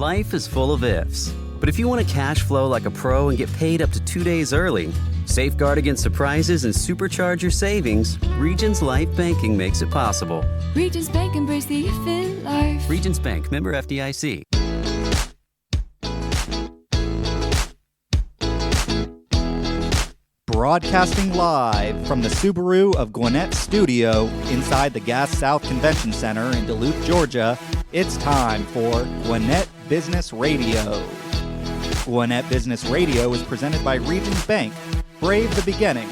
Life is full of ifs. But if you want to cash flow like a pro and get paid up to 2 days early, safeguard against surprises and supercharge your savings, Regions Life Banking makes it possible. Regions Bank, embrace the if in life. Regions Bank, member FDIC. Broadcasting live from the Subaru of Gwinnett studio inside the Gas South Convention Center in Duluth, Georgia, it's time for Gwinnett Business Radio. Gwinnett Business Radio is presented by Regions Bank, Brave the Beginning,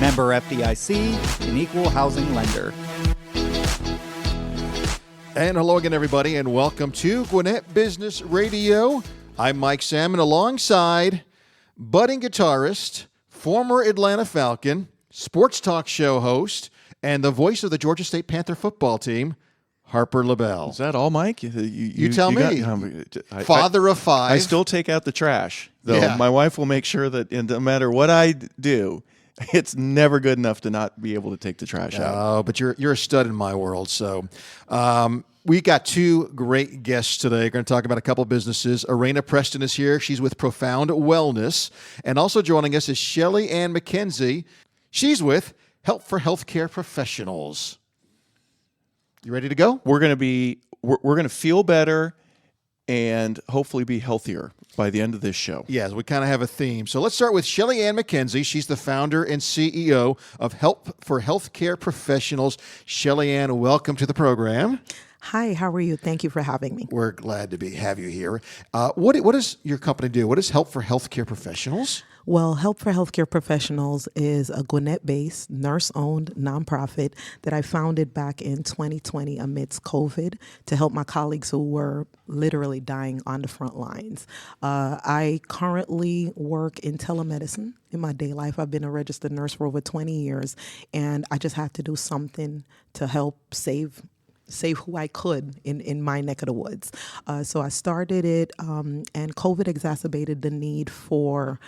member FDIC, an equal housing lender. And hello again, everybody, and welcome to Gwinnett Business Radio. I'm Mike Salmon alongside budding guitarist, former Atlanta Falcon, sports talk show host, and the voice of the Georgia State Panther football team, Harper LaBelle. Is that all, Mike? You tell me. Father of five. I still take out the trash, though. Yeah. My wife will make sure that no matter what I do, it's never good enough to not be able to take the trash out. Oh, but you're a stud in my world. So we got two great guests today. We're going to talk about a couple businesses. Areigna Preston is here. She's with Profound Wellness. And also joining us is Shelli-Ann McKenzie. She's with Help for Healthcare Professionals. You ready to go? We're going to feel better and hopefully be healthier by the end of this show. Yes, we kind of have a theme. So let's start with Shelli-Ann McKenzie. She's the founder and CEO of Help for Healthcare Professionals. Shelli-Ann, welcome to the program. Hi, how are you? Thank you for having me. We're glad to have you here. What does your company do? What is Help for Healthcare Professionals? Well, Help for Healthcare Professionals is a Gwinnett-based, nurse-owned nonprofit that I founded back in 2020 amidst COVID to help my colleagues who were literally dying on the front lines. I currently work in telemedicine in my day life. I've been a registered nurse for over 20 years, and I just had to do something to help save who I could in my neck of the woods. So I started it, and COVID exacerbated the need for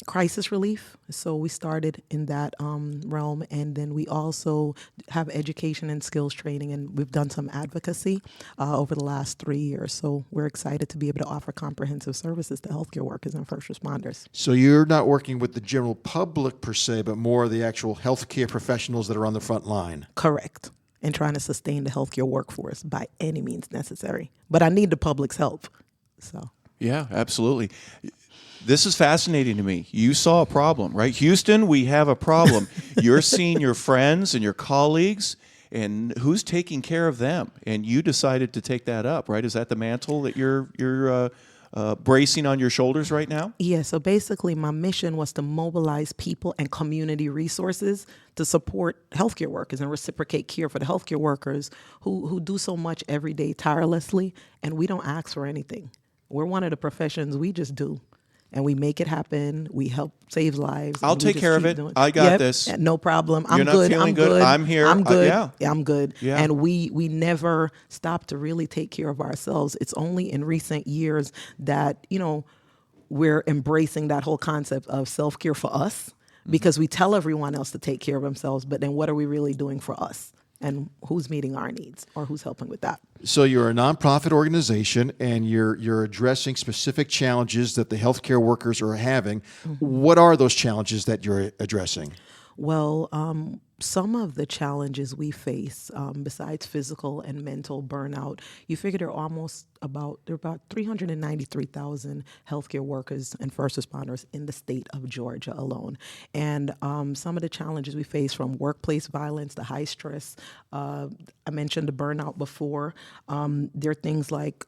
crisis relief. So we started in that realm, and then we also have education and skills training, and we've done some advocacy over the last 3 years. So we're excited to be able to offer comprehensive services to healthcare workers and first responders. So you're not working with the general public per se, but more the actual healthcare professionals that are on the front line. Correct. And trying to sustain the healthcare workforce by any means necessary. But I need the public's help. So Yeah, absolutely. This is fascinating to me. You saw a problem, right? Houston, we have a problem. You're seeing your friends and your colleagues, and who's taking care of them? And you decided to take that up, right? Is that the mantle that you're bracing on your shoulders right now? yeah, so basically my mission was to mobilize people and community resources to support healthcare workers and reciprocate care for the healthcare workers who do so much every day tirelessly, and we don't ask for anything. We're one of the professions, we just do. And we make it happen. We help save lives. I'll take care of it. I got this. No problem. I'm You're not good. feeling I'm good? good. I'm here. I'm good. Yeah. I'm good. Yeah. And we never stop to really take care of ourselves. It's only in recent years that, we're embracing that whole concept of self-care for us, because we tell everyone else to take care of themselves, but then what are we really doing for us? And who's meeting our needs, or who's helping with that? So you're a nonprofit organization, and you're addressing specific challenges that the healthcare workers are having. Mm-hmm. What are those challenges that you're addressing? Well, some of the challenges we face, besides physical and mental burnout, you figure there are about 393,000 healthcare workers and first responders in the state of Georgia alone. And some of the challenges we face, from workplace violence to high stress, I mentioned the burnout before. There are things like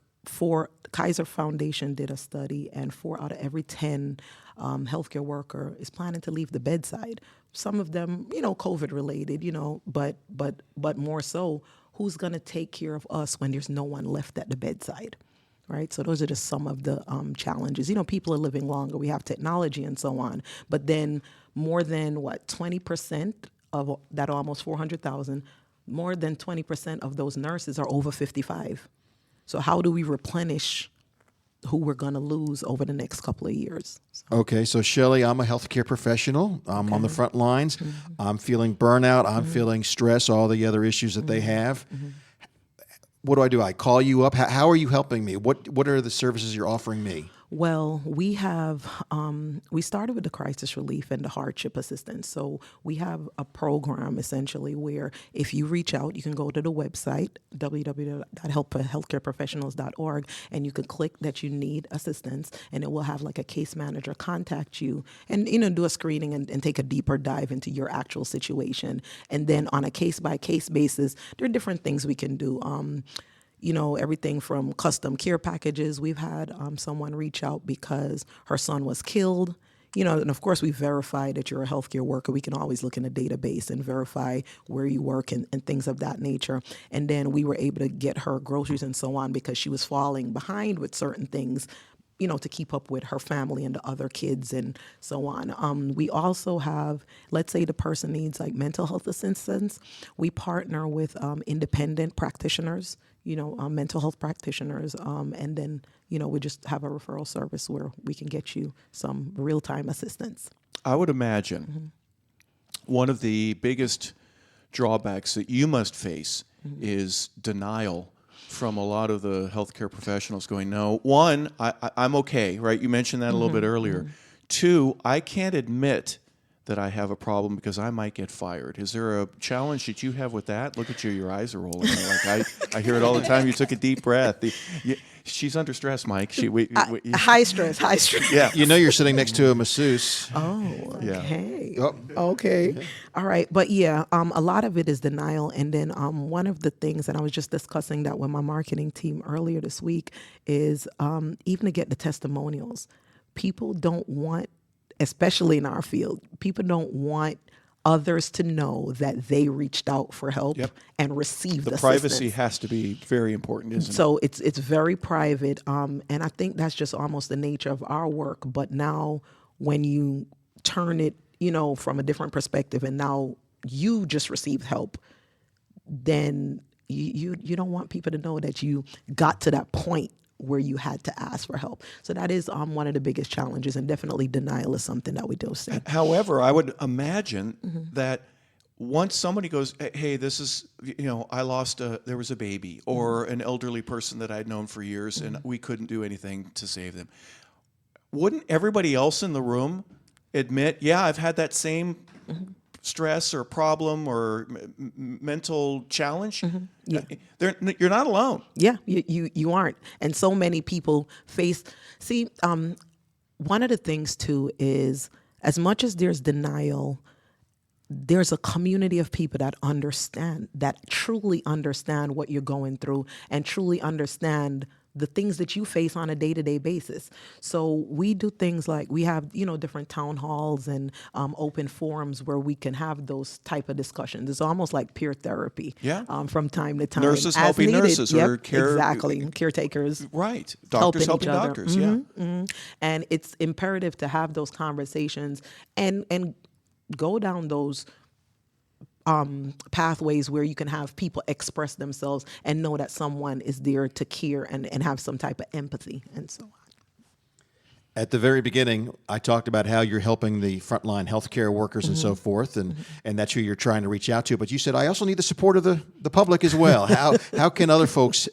Kaiser Foundation did a study, and 4 out of every 10 healthcare worker is planning to leave the bedside. Some of them, COVID related, but more so, who's going to take care of us when there's no one left at the bedside, right? So those are just some of the challenges. People are living longer. We have technology and so on. But then more than 20% of that, almost 400,000, more than 20% of those nurses are over 55. So how do we replenish who we're going to lose over the next couple of years? Okay, so Shelli, I'm a healthcare professional. I'm on the front lines. Mm-hmm. I'm feeling burnout. I'm feeling stress, all the other issues that they have. Mm-hmm. what do? I call you up? How are you helping me? What are the services you're offering me? Well, we have, we started with the crisis relief and the hardship assistance. So we have a program essentially where if you reach out, you can go to the website, www.helpforhealthcareprofessionals.org, and you can click that you need assistance, and it will have like a case manager contact you and, do a screening and take a deeper dive into your actual situation. And then on a case-by-case basis, there are different things we can do. Everything from custom care packages. We've had someone reach out because her son was killed. And of course we verify that you're a healthcare worker. We can always look in a database and verify where you work and things of that nature. And then we were able to get her groceries and so on because she was falling behind with certain things, to keep up with her family and the other kids and so on. We also have, let's say the person needs like mental health assistance. We partner with independent practitioners, mental health practitioners, and then, we just have a referral service where we can get you some real-time assistance. I would imagine one of the biggest drawbacks that you must face is denial from a lot of the healthcare professionals going, no, one, I'm okay, right? You mentioned that a little bit earlier. Two, I can't admit that I have a problem because I might get fired. Is there a challenge that you have with that? Look at you, your eyes are rolling. Like I hear it all the time. You took a deep breath. She's under stress, Mike. High stress. Yeah. You're sitting next to a masseuse. Oh, okay. Yeah. Okay. All right. But yeah, a lot of it is denial. And then one of the things, and I was just discussing that with my marketing team earlier this week, is even to get the testimonials. People don't want, especially in our field, people don't want others to know that they reached out for help and received the assistance. privacy has to be very important, isn't it? So it's very private, and I think that's just almost the nature of our work. But now when you turn it, from a different perspective, and now you just received help, then you don't want people to know that you got to that point where you had to ask for help. So that is one of the biggest challenges, and definitely denial is something that we do see. However, I would imagine that once somebody goes, hey, this is, I lost there was a baby or an elderly person that I'd known for years and we couldn't do anything to save them. Wouldn't everybody else in the room admit, yeah, I've had that same stress or problem or mental challenge? Yeah. You're not alone. Yeah, you aren't. And so many people face, one of the things too is, as much as there's denial, there's a community of people that truly understand what you're going through and truly understand the things that you face on a day-to-day basis. So we do things like, we have, different town halls and open forums where we can have those type of discussions. It's almost like peer therapy from time to time. Nurses as helping needed. nurses or caretakers. Right. Doctors helping doctors, And it's imperative to have those conversations and go down those pathways where you can have people express themselves and know that someone is there to care and have some type of empathy and so on. At the very beginning, I talked about how you're helping the frontline healthcare workers and so forth, and that's who you're trying to reach out to. But you said, I also need the support of the public as well. How can other folks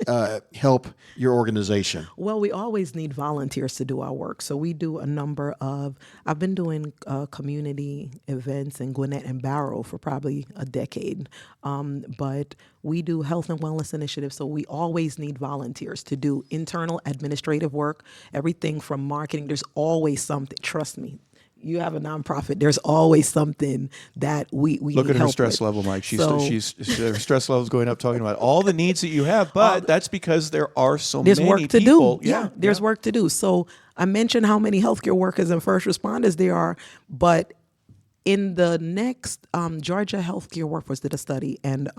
help your organization? Well, we always need volunteers to do our work. So we do a number of, I've been doing community events in Gwinnett and Barrow for probably a decade. But we do health and wellness initiatives, so we always need volunteers to do internal administrative work, everything from marketing. There's always something, trust me. You have a nonprofit. There's always something that we look need at her help stress with. level, Mike. Her stress level is going up, talking about all the needs that you have. But that's because there are so many people. There's work to do. Yeah, there's work to do. So I mentioned how many healthcare workers and first responders there are, but in the next Georgia Healthcare Workforce did a study, and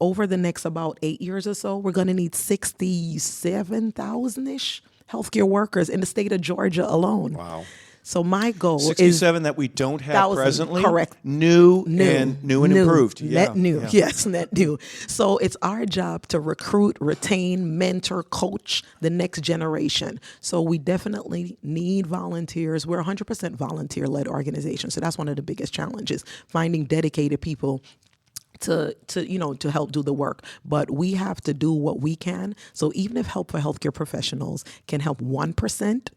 over the next about 8 years or so, we're going to need 67,000-ish healthcare workers in the state of Georgia alone. Wow. So my goal 67 that we don't have presently. Correct. New and improved. Net new. Yes, net new. So it's our job to recruit, retain, mentor, coach the next generation. So we definitely need volunteers. We're 100% volunteer-led organization. So that's one of the biggest challenges, finding dedicated people to help do the work, but we have to do what we can. So even if Help for Healthcare Professionals can help 1%,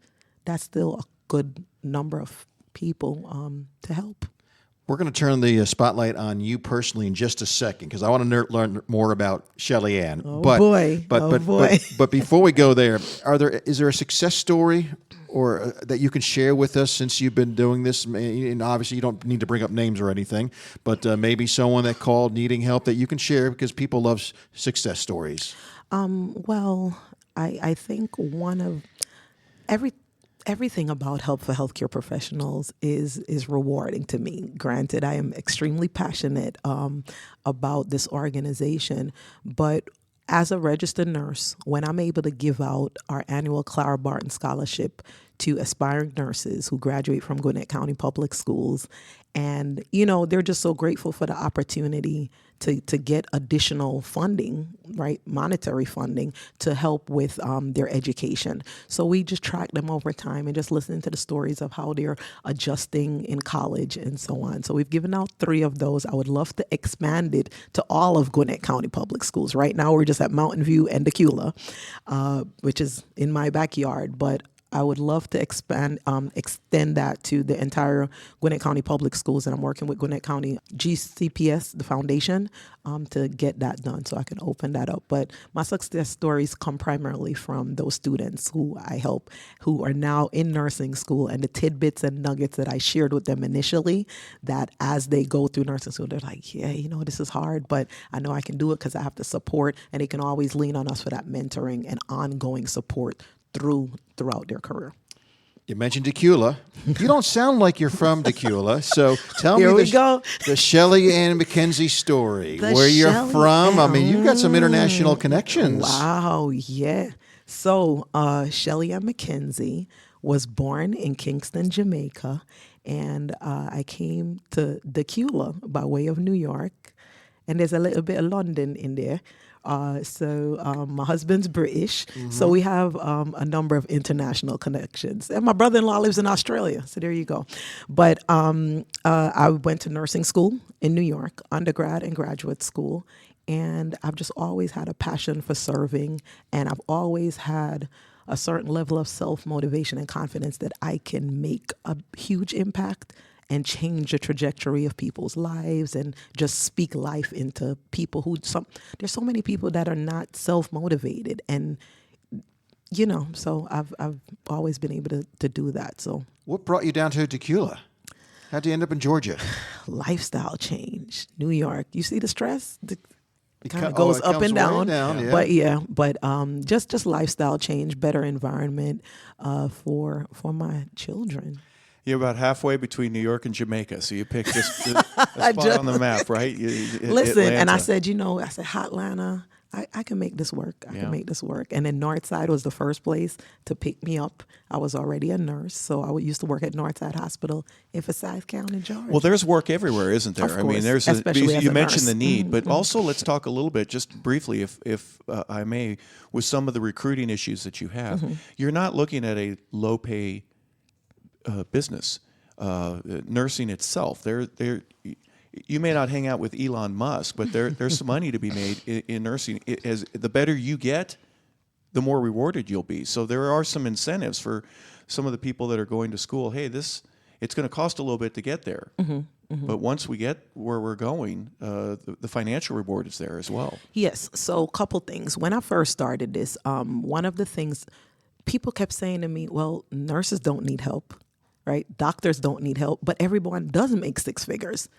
that's still a good number of people to help. We're going to turn the spotlight on you personally in just a second because I want to learn more about Shelli-Ann. Boy. But before we go there, is there a success story or that you can share with us since you've been doing this? And obviously, you don't need to bring up names or anything, but maybe someone that called needing help that you can share because people love success stories. Well, I think one of everything about Help for Healthcare Professionals is rewarding to me. Granted, I am extremely passionate about this organization, but as a registered nurse, when I'm able to give out our annual Clara Barton Scholarship to aspiring nurses who graduate from Gwinnett County Public Schools, and, they're just so grateful for the opportunity to get additional funding, right, monetary funding to help with their education. So we just track them over time and just listening to the stories of how they're adjusting in college and so on. So we've given out 3 of those. I would love to expand it to all of Gwinnett County Public Schools. Right now we're just at Mountain View and Decula, which is in my backyard, but I would love to extend that to the entire Gwinnett County Public Schools, and I'm working with Gwinnett County GCPS, the foundation, to get that done so I can open that up. But my success stories come primarily from those students who I help, who are now in nursing school, and the tidbits and nuggets that I shared with them initially, that as they go through nursing school, they're like, yeah, this is hard, but I know I can do it because I have the support, and they can always lean on us for that mentoring and ongoing support throughout their career. You mentioned Decula. You don't sound like you're from Decula, so tell me the Shelli-Ann McKenzie story, where you're from. I mean, you've got some international connections. Wow, yeah. So Shelli-Ann McKenzie was born in Kingston, Jamaica, and I came to Decula by way of New York, and there's a little bit of London in there. So my husband's British, so we have a number of international connections. And my brother-in-law lives in Australia, so there you go. But I went to nursing school in New York, undergrad and graduate school, and I've just always had a passion for serving, and I've always had a certain level of self-motivation and confidence that I can make a huge impact and change the trajectory of people's lives and just speak life into people there's so many people that are not self-motivated, and so I've always been able to do that. So what brought you down to Decula? How'd you end up in Georgia? Lifestyle change, New York. You see the stress? It kind of goes up and down. Yeah. But just lifestyle change, better environment for my children. You're about halfway between New York and Jamaica, so you picked just a spot on the map, right? Listen, Atlanta. and I said, Hotlanta, I can make this work. I can make this work. And then Northside was the first place to pick me up. I was already a nurse, so I used to work at Northside Hospital in Forsyth County, Georgia. Well, there's work everywhere, isn't there? Of course, I mean, there's especially you mentioned nurse. the need, but also let's talk a little bit, just briefly, if I may, with some of the recruiting issues that you have. You're not looking at a low pay business. Nursing itself, you may not hang out with Elon Musk, but there's some money to be made in nursing. As the better you get, the more rewarded you'll be. So there are some incentives for some of the people that are going to school. Hey, it's going to cost a little bit to get there, but once we get where we're going, the financial reward is there as well. Yes. So a couple things. When I first started this, one of the things people kept saying to me, well, nurses don't need help. Right? Doctors don't need help, but everyone does make 6 figures.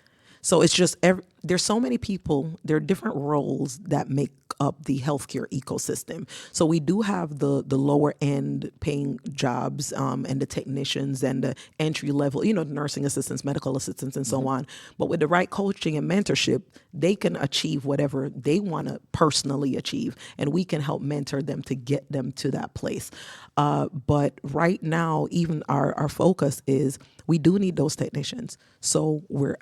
So it's just, there's so many people, there are different roles that make up the healthcare ecosystem. So we do have the lower end paying jobs and the technicians and the entry level, nursing assistants, medical assistants, and so on. But with the right coaching and mentorship, they can achieve whatever they want to personally achieve, and we can help mentor them to get them to that place. But right now, even our focus is we do need those technicians. So we're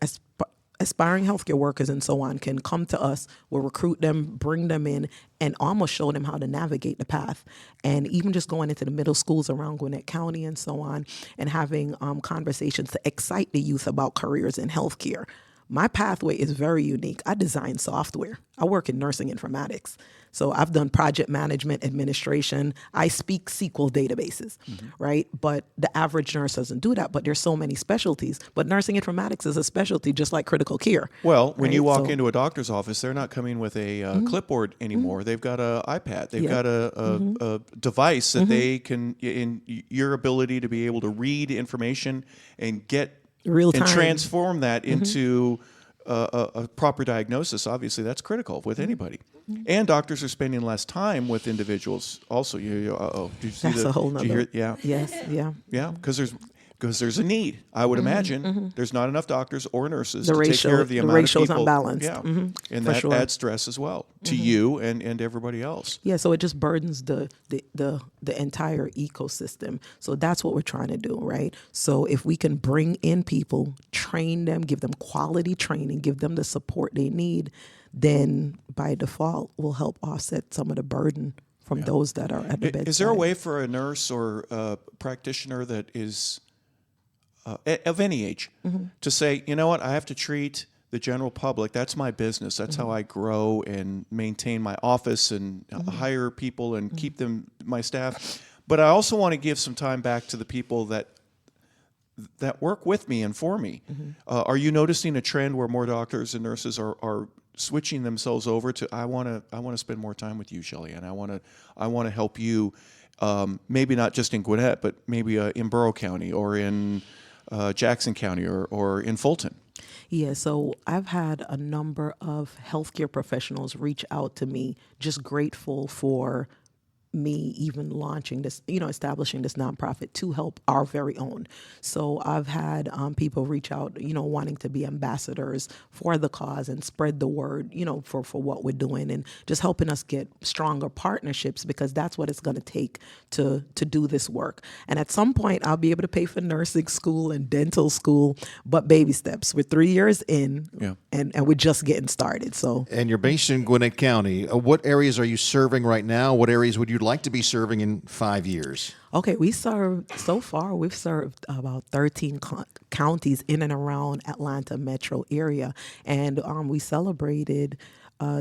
aspiring healthcare workers and so on can come to us. We'll recruit them, bring them in, and almost show them how to navigate the path. And even just going into the middle schools around Gwinnett County and so on, and having conversations to excite the youth about careers in healthcare. my pathway is very unique. I design software. I work in nursing informatics. So I've done project management, administration. I speak SQL databases, right? But the average nurse doesn't do that. But there's so many specialties. But nursing informatics is a specialty just like critical care. Well, when right? you walk into a doctor's office, they're not coming with a clipboard anymore. They've got an iPad. They've got a device that they can, in your ability to be able to read information and get Real time. and transform that into a proper diagnosis. Obviously, that's critical with anybody. And doctors are spending less time with individuals. Also, did you see That's a whole nother. Did you hear, yeah. Yes, yeah. Yeah, because there's a need. I would imagine there's not enough doctors or nurses The to take care of the amount of ratio's people. unbalanced. Yeah, and for that sure. adds stress as well to you and everybody else. Yeah, so it just burdens the entire ecosystem. So that's what we're trying to do, right? So if we can bring in people, train them, give them quality training, give them the support they need, then by default will help offset some of the burden from those that are at the bedside. Is there a way for a nurse or a practitioner that is of any age to say, you know what, I have to treat the general public. That's my business. That's how I grow and maintain my office and hire people and keep them, my staff. But I also want to give some time back to the people that work with me and for me. Are you noticing a trend where more doctors and nurses are switching themselves over to I want to spend more time with you, Shelli-Ann. I want to help you, maybe not just in Gwinnett, but maybe in Borough County or in Jackson County or in Fulton. Yeah, so I've had a number of healthcare professionals reach out to me, just grateful for me even launching this, establishing this nonprofit to help our very own. So I've had people reach out, wanting to be ambassadors for the cause and spread the word, for what we're doing and just helping us get stronger partnerships, because that's what it's going to take to do this work. And at some point, I'll be able to pay for nursing school and dental school, but baby steps. We're 3 years in, and we're just getting started. So. And you're based in Gwinnett County. What areas are you serving right now? What areas would you like to be serving in 5 years? Okay, we've served about 13 counties in and around Atlanta metro area. And we celebrated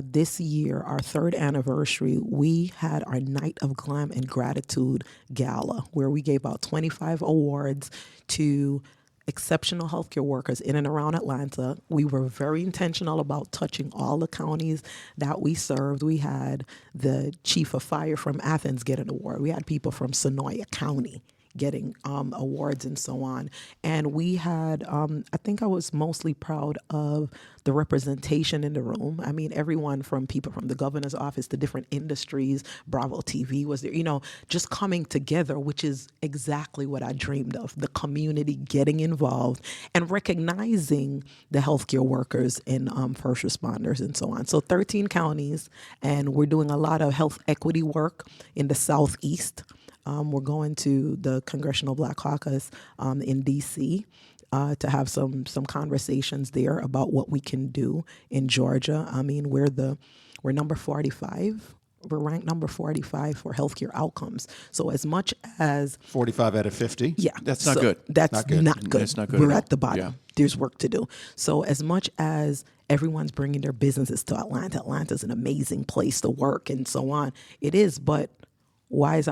this year, our 3rd anniversary. We had our Night of Glam and Gratitude Gala, where we gave out 25 awards to exceptional healthcare workers in and around Atlanta. We were very intentional about touching all the counties that we served. We had the chief of fire from Athens get an award. We had people from Sonoya County getting awards and so on. And we had, I think I was mostly proud of the representation in the room. I mean, everyone from people from the governor's office to different industries, Bravo TV was there, just coming together, which is exactly what I dreamed of, the community getting involved and recognizing the healthcare workers and first responders and so on. So 13 counties, and we're doing a lot of health equity work in the Southeast. We're going to the Congressional Black Caucus in D.C. To have some conversations there about what we can do in Georgia. I mean, we're number 45. We're ranked number 45 for healthcare outcomes. So as much as 45 out of 50. Yeah, That's not good. That's Not good. not good. That's not good We're at all. at the bottom. Yeah. There's work to do. So as much as everyone's bringing their businesses to Atlanta, Atlanta's an amazing place to work and so on. It is, but why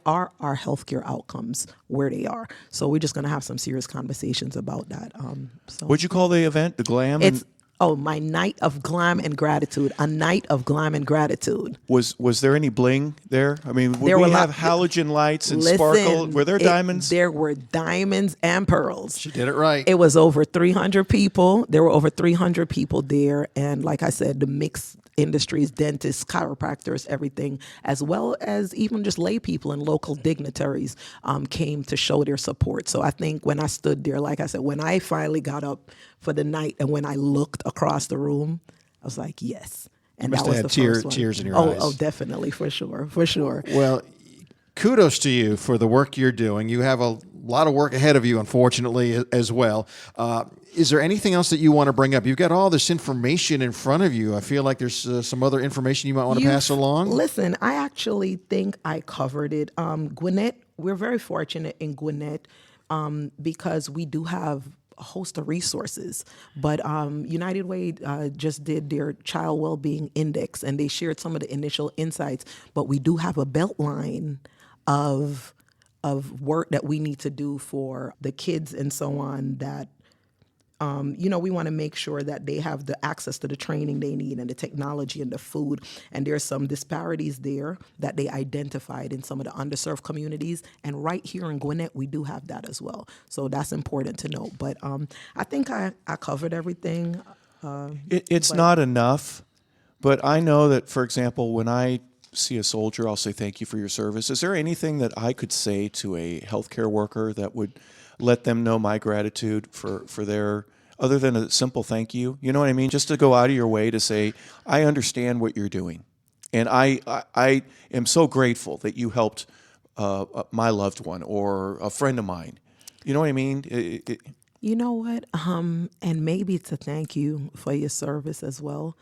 are our healthcare outcomes where they are? So we're just going to have some serious conversations about that. What'd you call the event? The Glam? My Night of Glam and Gratitude. A night of glam and gratitude. Was there any bling there? I mean, There we were have halogen lights and sparkle. Were there diamonds? There were diamonds and pearls. She did it right. It was over 300 people. There were over 300 people there. And like I said, the mixed industries, dentists, chiropractors, everything, as well as even just lay people and local dignitaries came to show their support. So I think when I stood there, like I said, when I finally got up for the night and when I looked across the room, I was like, yes. And must that was have the had first one. tears in your eyes. Oh, definitely, for sure. Well, kudos to you for the work you're doing. You have a lot of work ahead of you, unfortunately, as well. Is there anything else that you want to bring up? You've got all this information in front of you. I feel like there's some other information you might want to pass along. Listen, I actually think I covered it. Gwinnett, we're very fortunate in Gwinnett because we do have a host of resources. But United Way just did their Child Wellbeing Index, and they shared some of the initial insights. But we do have a beltline of work that we need to do for the kids and so on that, we want to make sure that they have the access to the training they need and the technology and the food. And there's some disparities there that they identified in some of the underserved communities. And right here in Gwinnett, we do have that as well. So that's important to note. But I think I covered everything. It's not enough, but I know that, for example, when I see a soldier, I'll say thank you for your service. Is there anything that I could say to a healthcare worker that would let them know my gratitude for their, other than a simple thank you? You know what I mean? Just to go out of your way to say, I understand what you're doing. And I am so grateful that you helped my loved one or a friend of mine. You know what I mean? You know what? And maybe to thank you for your service as well.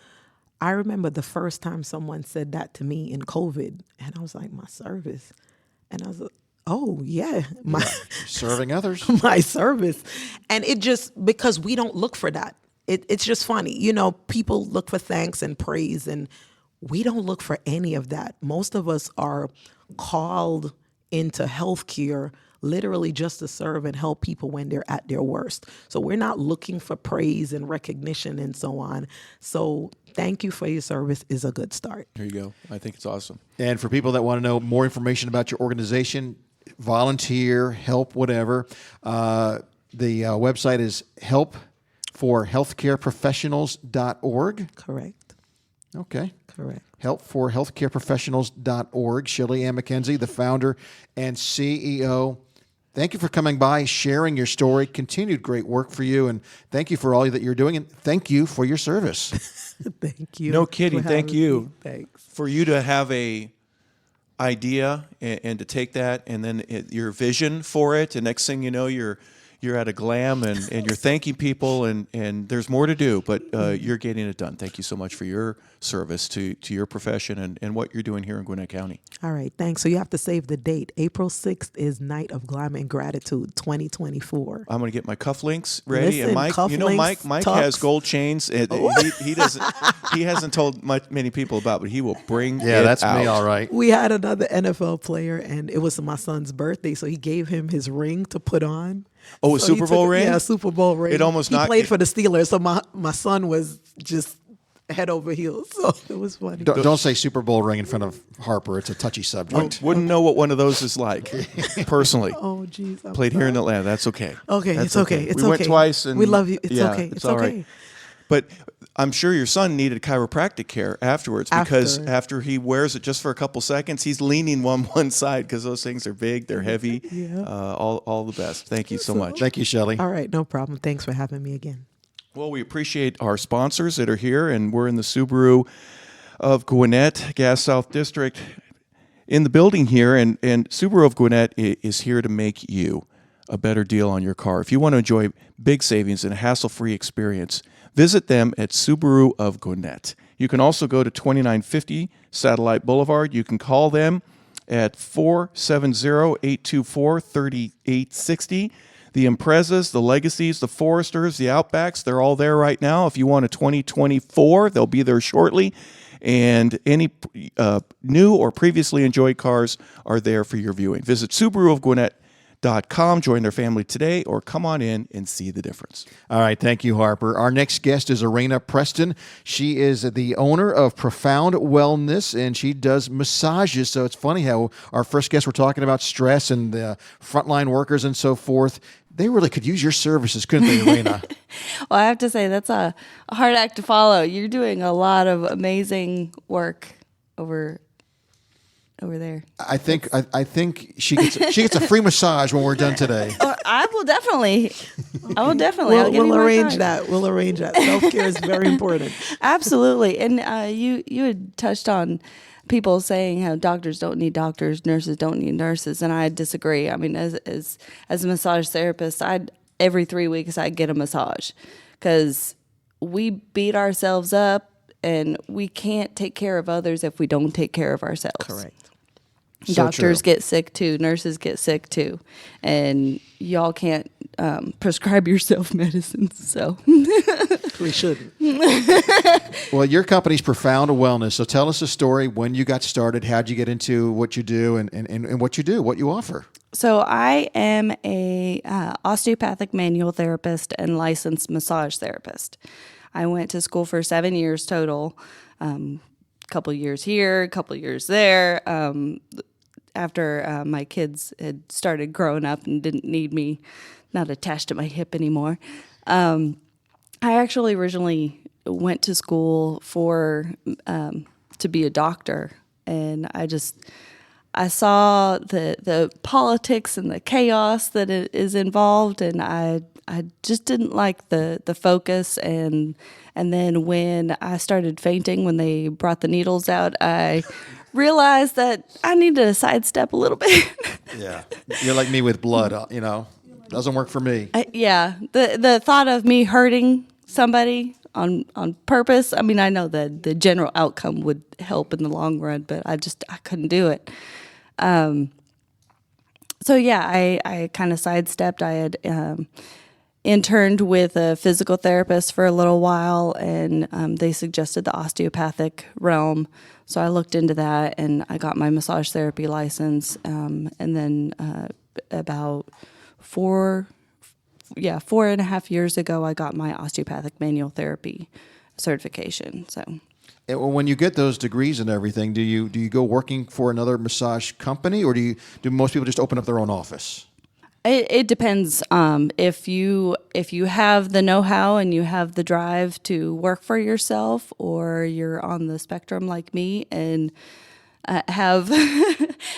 I remember the first time someone said that to me in COVID, and I was like, my service. And I was like, oh, yeah, Serving others. my service. And it just, because we don't look for that. It's just funny. People look for thanks and praise, and we don't look for any of that. Most of us are called into healthcare literally just to serve and help people when they're at their worst. So we're not looking for praise and recognition and so on. So thank you for your service is a good start. There you go. I think it's awesome. And for people that want to know more information about your organization, volunteer, help, whatever, the website is helpforhealthcareprofessionals.org. Correct. Okay. Correct. helpforhealthcareprofessionals.org. Shelli-Ann McKenzie, the founder and CEO. Thank you for coming by, sharing your story. Continued great work for you, and thank you for all that you're doing, and thank you for your service. Thank you. No kidding. for Thank having you. me. Thanks. For you to have a idea and to take that and then your vision for it, and next thing you know, you're at a glam and you're thanking people, and there's more to do, but you're getting it done. Thank you so much for your service to your profession and what you're doing here in Gwinnett County. All right, thanks. So you have to save the date. April 6th is Night of Glam and Gratitude 2024. I'm going to get my cufflinks ready. Listen, and Mike cufflinks, has tux. gold chains. He doesn't. He hasn't told many people about, but he will bring. Yeah, it that's out. me, all right. We had another NFL player, and it was my son's birthday, so he gave him his ring to put on. Oh, a So Super he Bowl took- ring? Yeah, a Super Bowl ring. It almost he knocked- played for the Steelers, so my son was just head over heels. So it was funny. Don't say Super Bowl ring in front of Harper. It's a touchy subject. Wouldn't know what one of those is like, personally. Oh, geez. Played here in Atlanta. That's okay. Okay, That's it's okay. It's we okay. went twice, and we love you. It's yeah, okay. It's all okay. right. But I'm sure your son needed chiropractic care afterwards, because after he wears it just for a couple seconds, he's leaning one side because those things are big, they're heavy. Yeah. All the best. Thank you so much. Thank you, Shelly. All right, no problem. Thanks for having me again. Well, we appreciate our sponsors that are here, and we're in the Subaru of Gwinnett, Gas South District, in the building here, and Subaru of Gwinnett is here to make you a better deal on your car. If you want to enjoy big savings and a hassle-free experience, visit them at Subaru of Gwinnett. You can also go to 2950 Satellite Boulevard. You can call them at 470-824-3860. The Imprezas, the Legacies, the Foresters, the Outbacks, they're all there right now. If you want a 2024, they'll be there shortly. And any new or previously enjoyed cars are there for your viewing. Visit SubaruofGwinnett.com, join their family today, or come on in and see the difference. All right, thank you, Harper. Our next guest is Areigna Preston. She is the owner of Profound Wellness, and she does massages. So it's funny how our first guest, we're talking about stress and the frontline workers and so forth. They really could use your services, couldn't they, Areigna? Well, I have to say, that's a hard act to follow. You're doing a lot of amazing work over there. I think she gets a free massage when we're done today. I will definitely. I'll give you We'll more arrange time. that. We'll arrange that. Self-care is very important. Absolutely. And you had touched on people saying how doctors don't need doctors, nurses don't need nurses, and I disagree. I mean, as a massage therapist, every 3 weeks I get a massage, because we beat ourselves up, and we can't take care of others if we don't take care of ourselves. Correct. So Doctors true. get sick too, nurses get sick too, and y'all can't prescribe yourself medicines. So We shouldn't. Well, your company's Profound Wellness. So tell us a story, when you got started, how'd you get into what you do and what you do, what you offer. So I am a osteopathic manual therapist and licensed massage therapist. I went to school for 7 years total, couple years here, a couple years there. After my kids had started growing up and didn't need me, not attached to my hip anymore. I actually originally went to school for to be a doctor, and I saw the politics and the chaos that is involved, and I just didn't like the focus. And then when I started fainting when they brought the needles out, I realized that I needed to sidestep a little bit. Yeah. You're like me with blood, doesn't work for me. The thought of me hurting somebody on purpose, I mean, I know that the general outcome would help in the long run, but I couldn't do it. So yeah, I kind of sidestepped. I had interned with a physical therapist for a little while, and they suggested the osteopathic realm. So I looked into that, and I got my massage therapy license. And then about 4.5 years ago, I got my osteopathic manual therapy certification. So. And when you get those degrees and everything, do you go working for another massage company, or do most people just open up their own office? It depends. If you have the know-how and you have the drive to work for yourself, or you're on the spectrum like me and have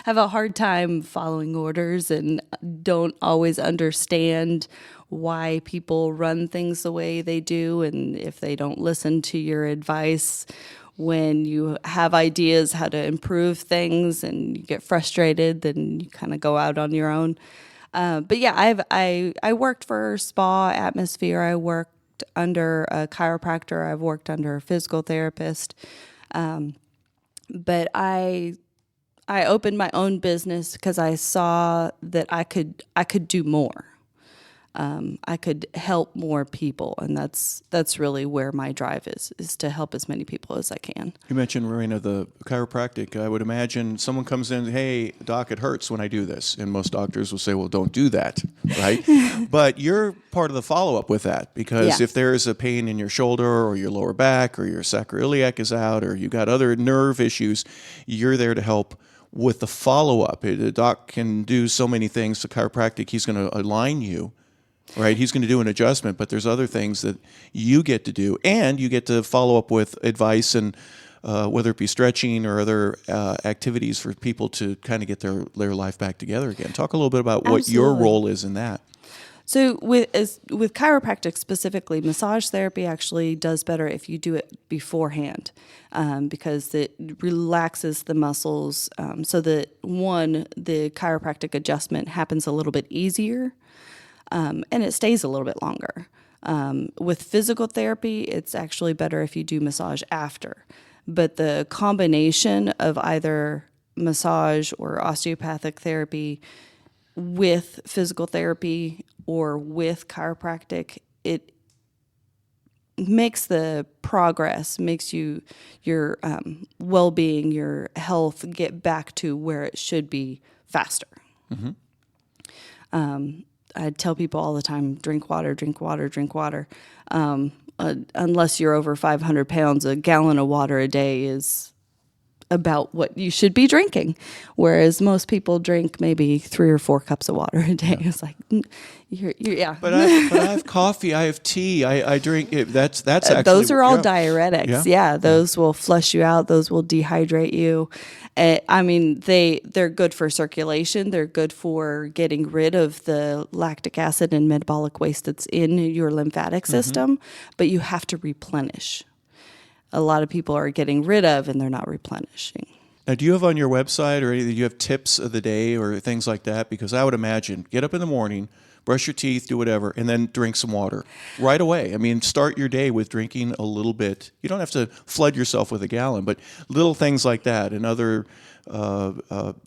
have a hard time following orders and don't always understand why people run things the way they do, and if they don't listen to your advice when you have ideas how to improve things and you get frustrated, then you kind of go out on your own. But yeah, I worked for Spa Atmosphere. I worked under a chiropractor. I've worked under a physical therapist. But I opened my own business because I saw that I could do more. I could help more people, and that's really where my drive is to help as many people as I can. You mentioned, Areigna, the chiropractic. I would imagine someone comes in, hey, doc, it hurts when I do this. And most doctors will say, well, don't do that, right? But you're part of the follow-up with that, because if there is a pain in your shoulder or your lower back or your sacroiliac is out or you got other nerve issues, you're there to help with the follow-up. The doc can do so many things. The chiropractic, he's going to align you. Right, he's going to do an adjustment, but there's other things that you get to do, and you get to follow up with advice and whether it be stretching or other activities for people to kind of get their life back together again. Talk a little bit about what your role is in that. So with chiropractic specifically, massage therapy actually does better if you do it beforehand, because it relaxes the muscles, so that the chiropractic adjustment happens a little bit easier. And it stays a little bit longer. With physical therapy, it's actually better if you do massage after. But the combination of either massage or osteopathic therapy with physical therapy or with chiropractic, it makes the progress, makes your well-being, your health get back to where it should be faster. Mm-hmm. I tell people all the time, drink water, drink water, drink water. Unless you're over 500 pounds, a gallon of water a day is about what you should be drinking. Whereas most people drink maybe 3 or 4 cups of water a day. Yeah. It's like, yeah. But I have coffee, I have tea, I drink it. That's actually... those are all diuretics. Yeah, those will flush you out. Those will dehydrate you. I mean, they're good for circulation. They're good for getting rid of the lactic acid and metabolic waste that's in your lymphatic system, but you have to replenish. A lot of people are getting rid of and they're not replenishing. Now, do you have on your website or anything, do you have tips of the day or things like that? Because I would imagine, get up in the morning, brush your teeth, do whatever, and then drink some water right away. I mean, start your day with drinking a little bit. You don't have to flood yourself with a gallon, but little things like that and other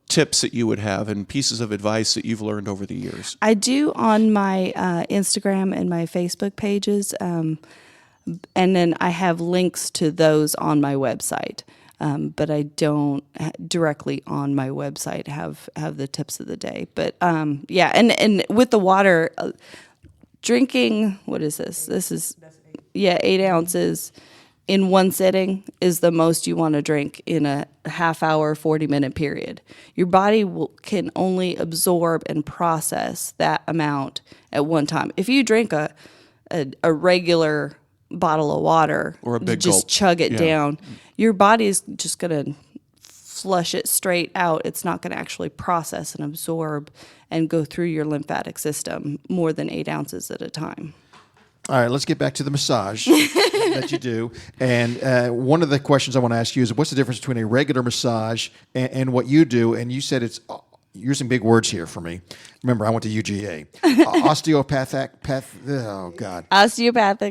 tips that you would have and pieces of advice that you've learned over the years? I do on my Instagram and my Facebook pages, and then I have links to those on my website. But I don't directly on my website have the tips of the day. But yeah, and with the water, drinking, what is this? This is 8 ounces in one sitting is the most you want to drink in a half hour, 40-minute period. Your body can only absorb and process that amount at one time. If you drink a regular bottle of water or a big just gulp. chug it down, your body's just going to flush it straight out. It's not going to actually process and absorb and go through your lymphatic system more than 8 ounces at a time. All right, let's get back to the massage that you do. And one of the questions I want to ask you is, what's the difference between a regular massage and what you do? And you said it's using big words here for me. Remember, I went to UGA. Osteopathic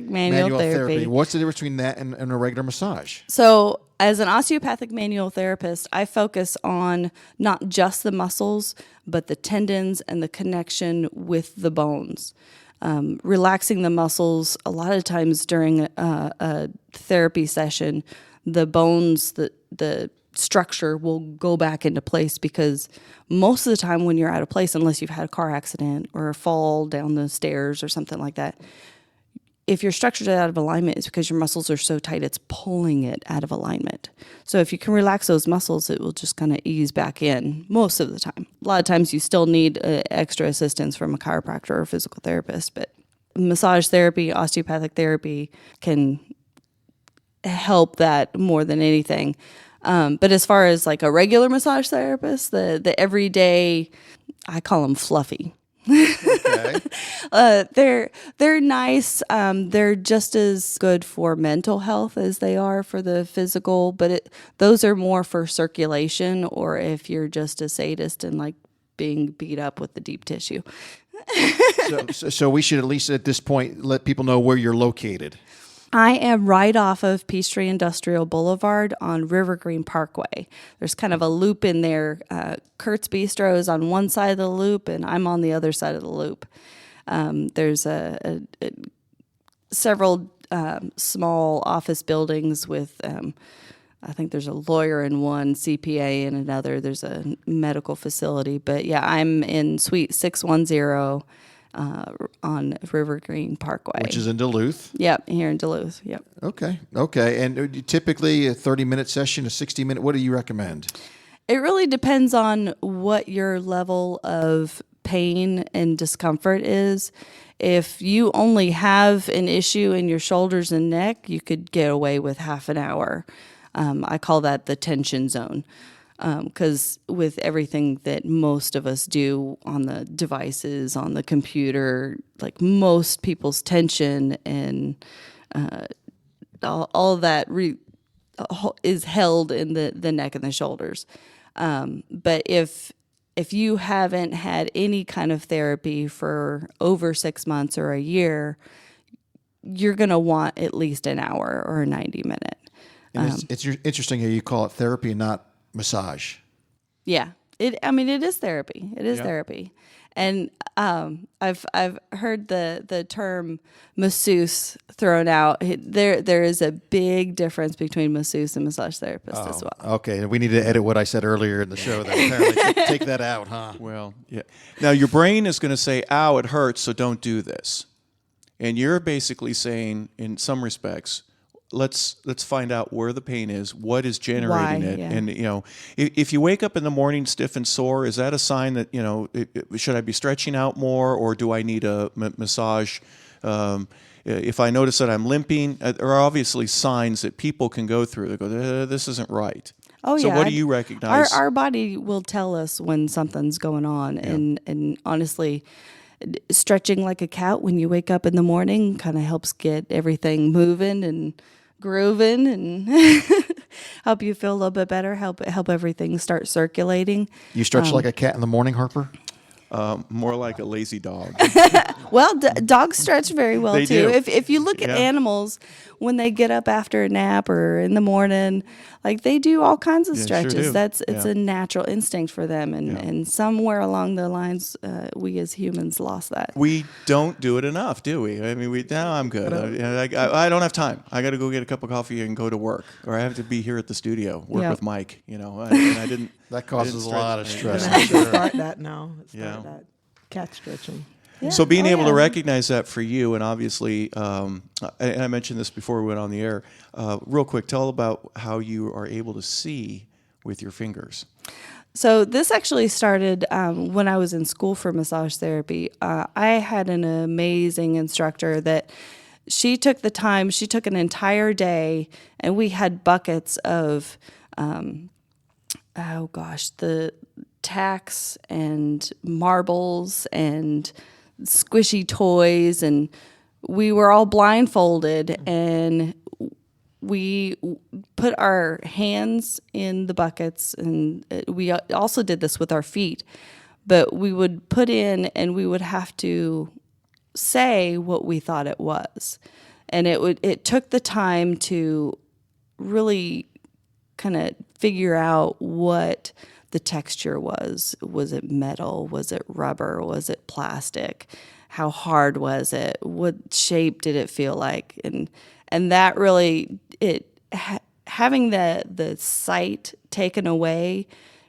Manual therapy. What's the difference between that and a regular massage? So as an osteopathic manual therapist, I focus on not just the muscles, but the tendons and the connection with the bones. Relaxing the muscles, a lot of times during a therapy session, the bones, the structure will go back into place, because most of the time when you're out of place, unless you've had a car accident or a fall down the stairs or something like that, if your structure's out of alignment, it's because your muscles are so tight it's pulling it out of alignment. So if you can relax those muscles, it will just kind of ease back in most of the time. A lot of times you still need extra assistance from a chiropractor or a physical therapist, but massage therapy, osteopathic therapy can help that more than anything. But as far as like a regular massage therapist, the everyday, I call them fluffy. Okay. They're nice. They're just as good for mental health as they are for the physical, but those are more for circulation, or if you're just a sadist and like being beat up with the deep tissue. So we should at least at this point let people know where you're located. I am right off of Peachtree Industrial Boulevard on River Green Parkway. There's kind of a loop in there. Kurt's Bistro is on one side of the loop, and I'm on the other side of the loop. There's several small office buildings with, I think there's a lawyer in one, CPA in another. There's a medical facility. But yeah, I'm in Suite 610. On River Green Parkway. Which is in Duluth. Yep, here in Duluth. Yep. Okay. And typically a 30-minute session, a 60-minute, what do you recommend? It really depends on what your level of pain and discomfort is. If you only have an issue in your shoulders and neck, you could get away with half an hour. I call that the tension zone. Because with everything that most of us do on the devices, on the computer, like most people's tension and all of that is held in the neck and the shoulders. But if you haven't had any kind of therapy for over 6 months or a year, you're going to want at least an hour or a 90-minute. And it's interesting how you call it therapy and not massage. Yeah, it is therapy. It is therapy, and I've heard the term masseuse thrown out. There is a big difference between masseuse and massage therapist as well. Okay, we need to edit what I said earlier in the show. That apparently take that out, huh? Well, yeah. Now your brain is going to say, "Ow, it hurts, so don't do this," and you're basically saying, in some respects, let's find out where the pain is, what is generating it. Yeah. And, if you wake up in the morning stiff and sore, is that a sign that, should I be stretching out more, or do I need a massage? If I notice that I'm limping, there are obviously signs that people can go through. They go, this isn't right. Oh, so yeah. what do you recognize? Our body will tell us when something's going on. Yeah. And honestly, stretching like a cat when you wake up in the morning kind of helps get everything moving and grooving and help you feel a little bit better, help everything start circulating. You stretch like a cat in the morning, Harper? More like a lazy dog. Well, dogs stretch very well They too. do. If you look at Yeah. animals when they get up after a nap or in the morning, like they do all kinds of Yeah, sure stretches. do. It's Yeah. a natural instinct for them, and somewhere along the lines, we as humans lost that. We don't do it enough, do we? I mean, I'm good. I don't have time. I got to go get a cup of coffee and go to work, or I have to be here at the studio, work Yeah. with Mike. And I didn't. That I causes didn't a lot of stretch. stress. And I have to start that now. Yeah. That cat stretching. Yeah. So being Oh, able to yeah. recognize that for you, and obviously, and I mentioned this before we went on the air. Real quick, tell about how you are able to see with your fingers. So this actually started when I was in school for massage therapy. I had an amazing instructor that she took the time. She took an entire day, and we had buckets of, the tacks and marbles and squishy toys, and we were all blindfolded, and we put our hands in the buckets, and we also did this with our feet, but we would put in and we would have to say what we thought it was. And it took the time to really kind of figure out what the texture was. Was it metal? Was it rubber? Was it plastic? How hard was it? What shape did it feel like? And that really, having the sight taken away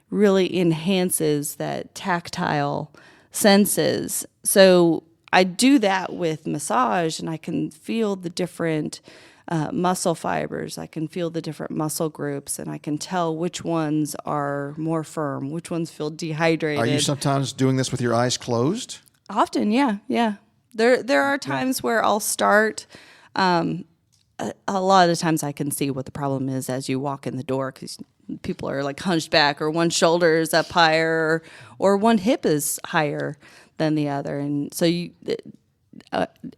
really enhances that tactile senses. So I do that with massage, and I can feel the different muscle fibers. I can feel the different muscle groups, and I can tell which ones are more firm, which ones feel dehydrated. Are you sometimes doing this with your eyes closed? Often, yeah. There are times where I'll start. A lot of the times I can see what the problem is as you walk in the door, because people are like hunched back, or one shoulder is up higher, or one hip is higher than the other. And so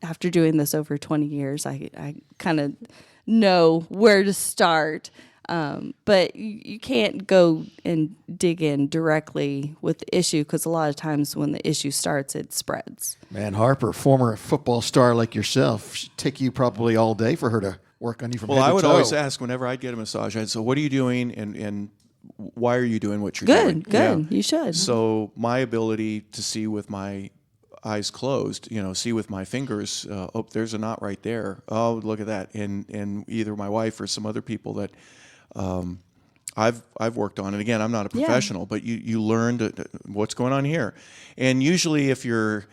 after doing this over 20 years, I kind of know where to start. But you can't go and dig in directly with the issue, because a lot of times when the issue starts, it spreads. Man, Harper, former football star like yourself, should take you probably all day for her to work on you from head to toe. Well, I would always ask whenever I'd get a massage, I'd say, what are you doing, and why are you doing what you're doing? Good. Yeah. You should. So my ability to see with my eyes closed, see with my fingers, there's a knot right there. Oh, look at that. And either my wife or some other people that I've worked on, and again, I'm not a professional, but you learned what's going on here. And usually if your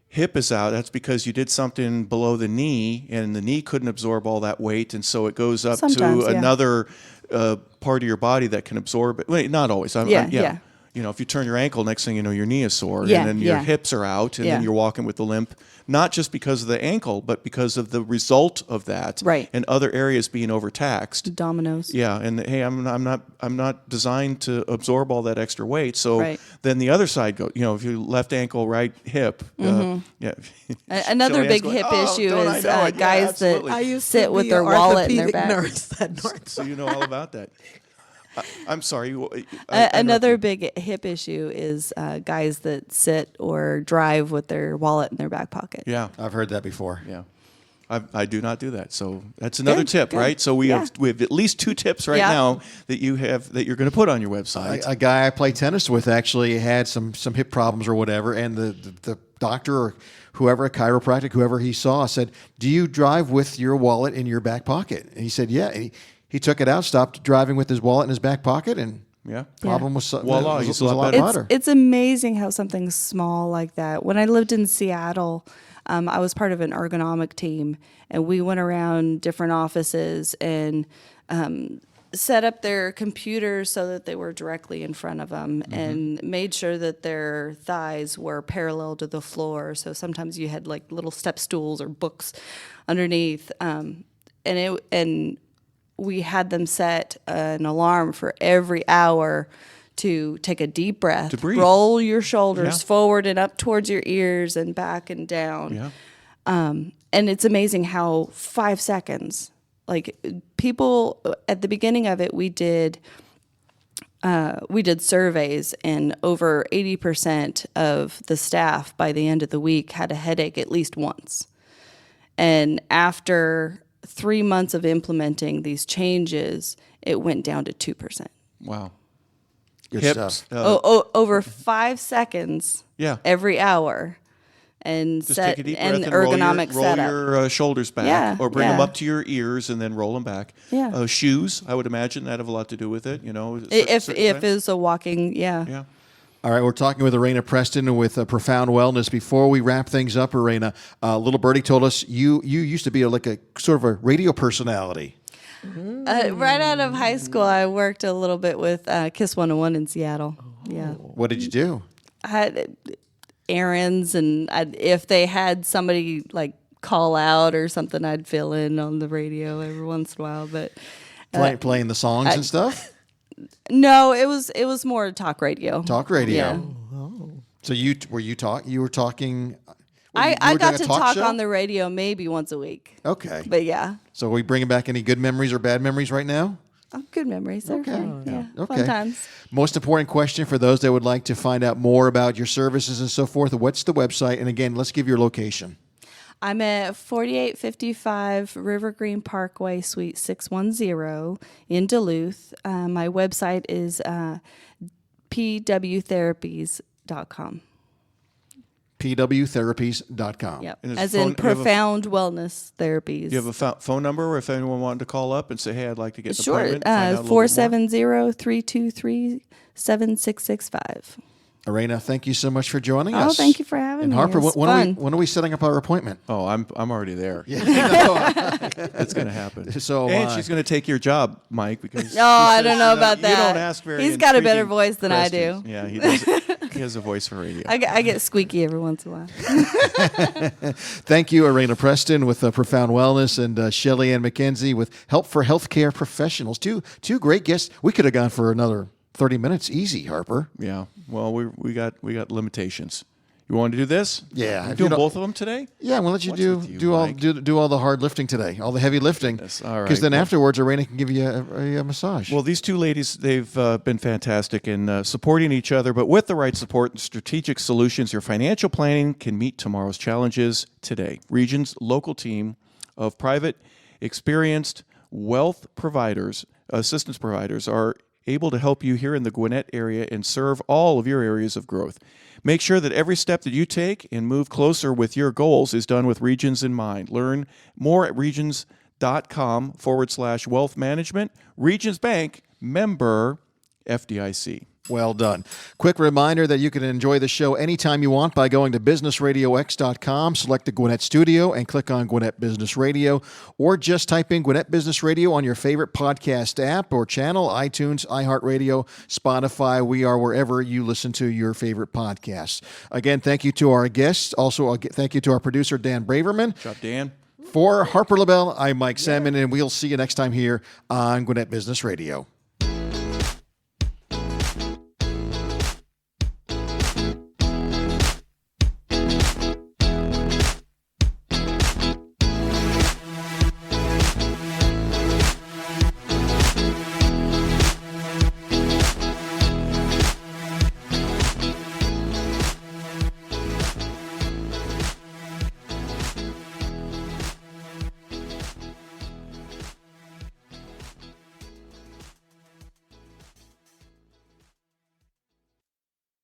hip is out, that's because you did something below the knee, and the knee couldn't absorb all that weight, and so it goes up Sometimes, to yeah. another part of your body that can absorb it. Wait, not always. Yeah. If you turn your ankle, next thing you know, your knee is sore, Yeah, and then your yeah. hips are out, and Yeah. then you're walking with the limp, not just because of the ankle, but because of the result of that, Right. and other areas being overtaxed. Dominoes. Yeah, and hey, I'm not designed to absorb all that extra weight. So Right. then the other side goes. If you left ankle, right hip. Yeah. Another Shelli-Ann's big going, hip "Oh, issue don't I is know it?" Yeah, guys absolutely. I that used sit to with be their an wallet in their orthopedic back. nurse at North. So you know all about that. I'm sorry. Another big hip issue is guys that sit or drive with their wallet in their back pocket. Yeah. I've heard that before. Yeah. I do not do that. So that's another Good, tip, good. right? So we Yeah. have at least 2 tips right Yeah. now that you're going to put on your website. A guy I play tennis with actually had some hip problems or whatever, and the doctor or whoever, a chiropractic, whoever he saw, said, "Do you drive with your wallet in your back pocket?" And he said, "Yeah." And he took it out, stopped driving with his wallet in his back pocket, and Yeah. problem was Voila, was he's a a lot lot better. better. It's amazing how something small like that. When I lived in Seattle, I was part of an ergonomic team, and we went around different offices and set up their computers so that they were directly in front of them, and made sure that their thighs were parallel to the floor. So sometimes you had like little step stools or books underneath, and we had them set an alarm for every hour to take a deep breath, To breathe. roll your shoulders Yeah. forward and up towards your ears and back and down. Yeah. And it's amazing how 5 seconds, like people at the beginning of it, we did we did surveys, and over 80% of the staff by the end of the week had a headache at least once. And after 3 months of implementing these changes, it went down to 2%. Wow. Good Hips, stuff. Over 5 seconds Yeah. every hour. And Just set take a deep breath and and ergonomic roll setup. your shoulders back, Yeah, or bring them yeah. up to your ears and then roll them back. Yeah. Shoes, I would imagine that have a lot to do with it. If certain times. it's a walking, Yeah. All right, we're talking with Areigna Preston with Profound Wellness. Before we wrap things up, Areigna, little birdie told us you used to be like a sort of a radio personality. right out of high school, I worked a little bit with Kiss 101 in Seattle. Yeah. What did you do? I had errands, and if they had somebody like call out or something, I'd fill in on the radio every once in a while. But Playing the songs and stuff? no, it was more talk radio. Talk radio. Yeah. So you were talking. I got to talk show? on the radio maybe once a week. Okay. But yeah, So are we bringing back any good memories or bad memories right now? good memories. They're fun. Yeah, Okay. fun times. Most important question for those that would like to find out more about your services and so forth. What's the website? And again, let's give your location. I'm at 4855 River Green Parkway, Suite 610 in Duluth. My website is pwtherapies.com. pwtherapies.com. Yep. And As phone- in you have a- profound wellness therapies. Do you have a phone number if anyone wanted to call up and say, hey, I'd like to get an Sure. appointment? Find out a little bit more? 470-323-7665. Areigna, thank you so much for joining Oh, us. thank you for having and me. Harper, It was when fun. are we setting up our appointment? Oh, I'm already there. It's going to happen. So, and she's going to take your job, Mike, because No, I don't know about that. You don't ask very He's got a better intriguing voice than I do. questions. Yeah, he does. He has a voice for radio. I get squeaky every once in a while. Thank you, Areigna Preston with Profound Wellness and Shelli-Ann McKenzie with Help for Healthcare Professionals. Two great guests. We could have gone for another 30 minutes easy, Harper. Yeah. Well, we got limitations. You want to do this? Yeah, We're if doing you don't- both of them today? Yeah, we'll let you What's do with you, do all Mike? do all the hard lifting today, all the heavy lifting. Yes, all right, Because then well- afterwards, Areigna can give you a massage. Well, these two ladies, they've been fantastic in supporting each other, but with the right support and strategic solutions, your financial planning can meet tomorrow's challenges today. Region's local team of private, experienced wealth providers, assistance providers, are able to help you here in the Gwinnett area and serve all of your areas of growth. Make sure that every step that you take and move closer with your goals is done with Regions in mind. Learn more at regions.com/wealth management. Regions Bank, member FDIC. Well done. Quick reminder that you can enjoy the show anytime you want by going to businessradiox.com, select the Gwinnett Studio, and click on Gwinnett Business Radio, or just type in Gwinnett Business Radio on your favorite podcast app or channel, iTunes, iHeartRadio, Spotify. We are wherever you listen to your favorite podcasts. Again, thank you to our guests. Also, thank you to our producer, Dan Braverman. Good job, Dan. For Harper LaBelle, I'm Mike Salmon, and we'll see you next time here on Gwinnett Business Radio.